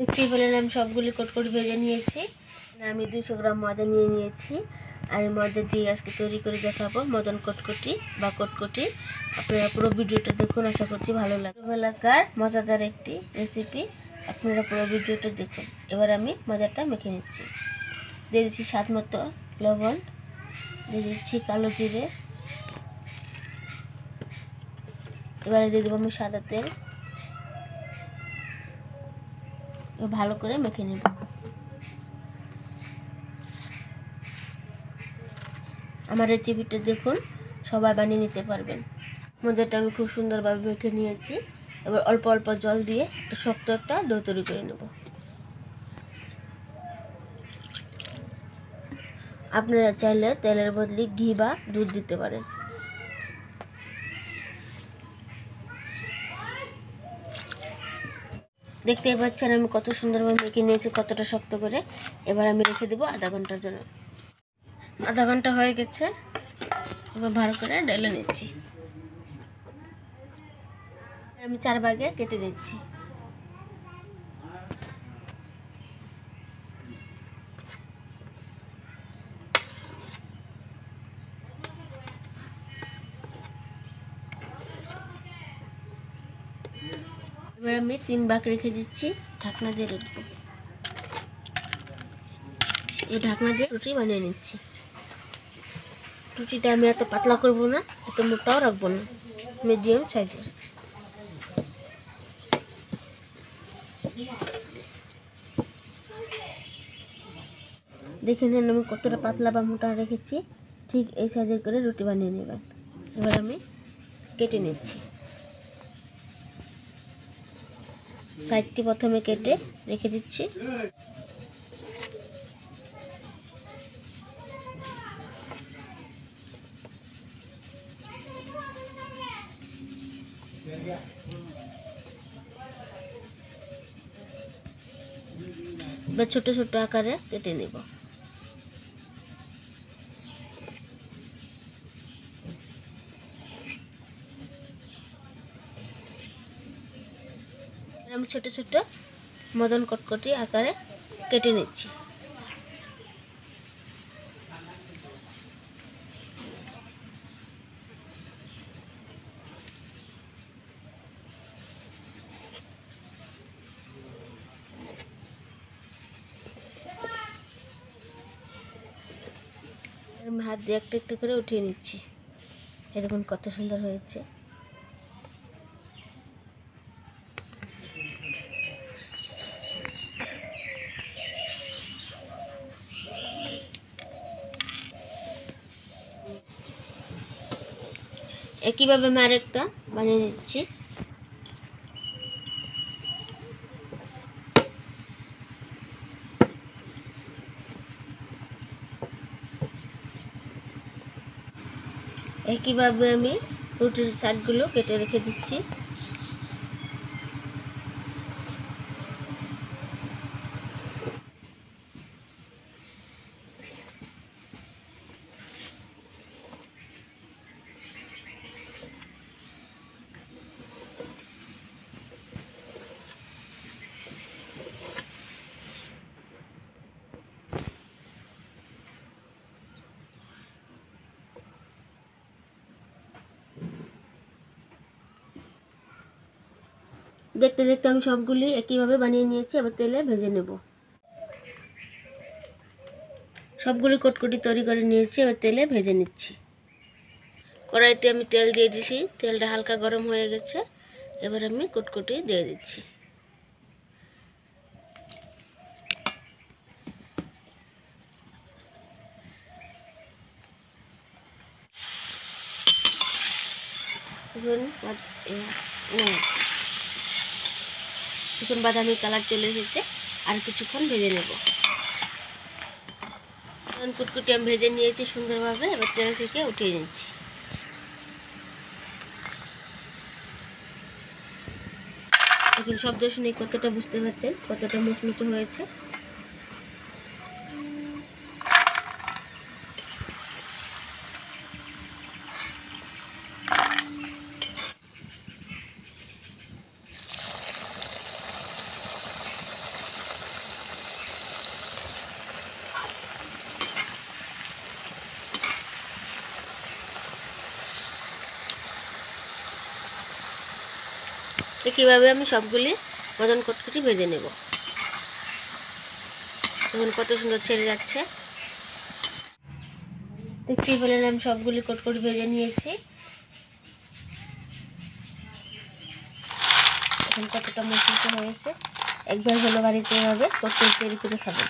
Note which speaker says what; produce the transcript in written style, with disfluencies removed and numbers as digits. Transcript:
Speaker 1: দেখতেই পেলেন আমি সবগুলি কটকটি ভেজে নিয়েছি। আমি 200 গ্রাম ময়দা নিয়ে নিয়েছি আর এই ময়দা দিয়ে আজকে তৈরি করে দেখাবো মদন কটকটি বা কটকটি। আপনারা পুরো ভিডিওটা দেখুন, আশা করছি ভালো লাগবে। ছোটবেলাকার মজাদার একটি রেসিপি, আপনারা পুরো ভিডিওটা দেখুন। এবার আমি ময়দাটা মেখে নিচ্ছি। দিয়ে দিচ্ছি স্বাদ মতো লবণ, দিয়ে দিচ্ছি কালো জিরে, এবারে দিয়ে দেবো আমি সাদা তেল। ভালো করে মেখে নেব। আমার রেসিপিটা দেখুন, সবাই বানিয়ে নিতে পারবেন। ময়দাটা আমি খুব সুন্দরভাবে মেখে নিয়েছি। এবার অল্প অল্প জল দিয়ে একটা শক্ত একটা ডো তৈরি করে নেব। আপনারা চাইলে তেলের বদলে ঘি বা দুধ দিতে পারেন। দেখতেই পাচ্ছেন আমি কত সুন্দরভাবে মেখে নিয়েছি, কতটা শক্ত করে। এবার আমি রেখে দেবো আধা ঘন্টার জন্য। আধা ঘন্টা হয়ে গেছে, এবার ভালো করে ঢেলে নিচ্ছি। আমি 4 ভাগে কেটে নিচ্ছি। এবার আমি 3 ভাগ রেখে দিচ্ছি, ঢাকনা দিয়ে রাখবো। এই ঢাকনা দিয়ে রুটি বানিয়ে নিচ্ছি। রুটিটা আমি এত পাতলা করব না, এত মোটাও রাখবো না, মিডিয়াম সাইজের। দেখে নিন আমি কতটা পাতলা বা মোটা রেখেছি। ঠিক এই সাইজের করে রুটি বানিয়ে নেবেন। এবার আমি কেটে নিচ্ছি। সাইডটি প্রথমে কেটে রেখে দিচ্ছি। এবার ছোট ছোট আকারে কেটে নেব। আমি ছোট ছোট মদন কটকটি আকারে কেটে নিচ্ছি। আমি হাত দিয়ে একটা একটা করে উঠিয়ে নিচ্ছি। এই দেখুন কত সুন্দর হয়েছে। একইভাবে আমি আরেকটা বানিয়ে নিচ্ছি। একইভাবে আমি রুটির সাইডগুলো কেটে রেখে দিচ্ছি। দেখতে দেখতে আমি সবগুলি একইভাবে বানিয়ে নিয়েছি। এবার তেলে ভেজে নেব। সবগুলি কটকটি তৈরি করে নিয়েছি, এবার তেলে ভেজে নিচ্ছি। কড়াইতে আমি তেল দিয়ে দিয়েছি, তেলটা হালকা গরম হয়ে গেছে। এবার আমি কটকটি দিয়ে দিচ্ছি। এখন বাদামি কালার চলে এসেছে, আর কিছুক্ষণ ভেজে নেব। কটকটি আমি ভেজে নিয়েছি সুন্দরভাবে। এবার তেল থেকে উঠিয়ে নিচ্ছি। এখন শব্দ শুনে কতটা বুঝতে পারছেন কতটা মুচমুচে হয়েছে। তো কীভাবে আমি সবগুলি মদন কটকটি ভেজে নেব। দেখুন কত সুন্দর ছেড়ে যাচ্ছে। দেখতেই পেলেন আমি সবগুলি কটকটি ভেজে নিয়েছি। এখন কতটা মচমচে হয়েছে। একবার হলো বাড়িতে এভাবে কটকটি তৈরি করে খাবেন।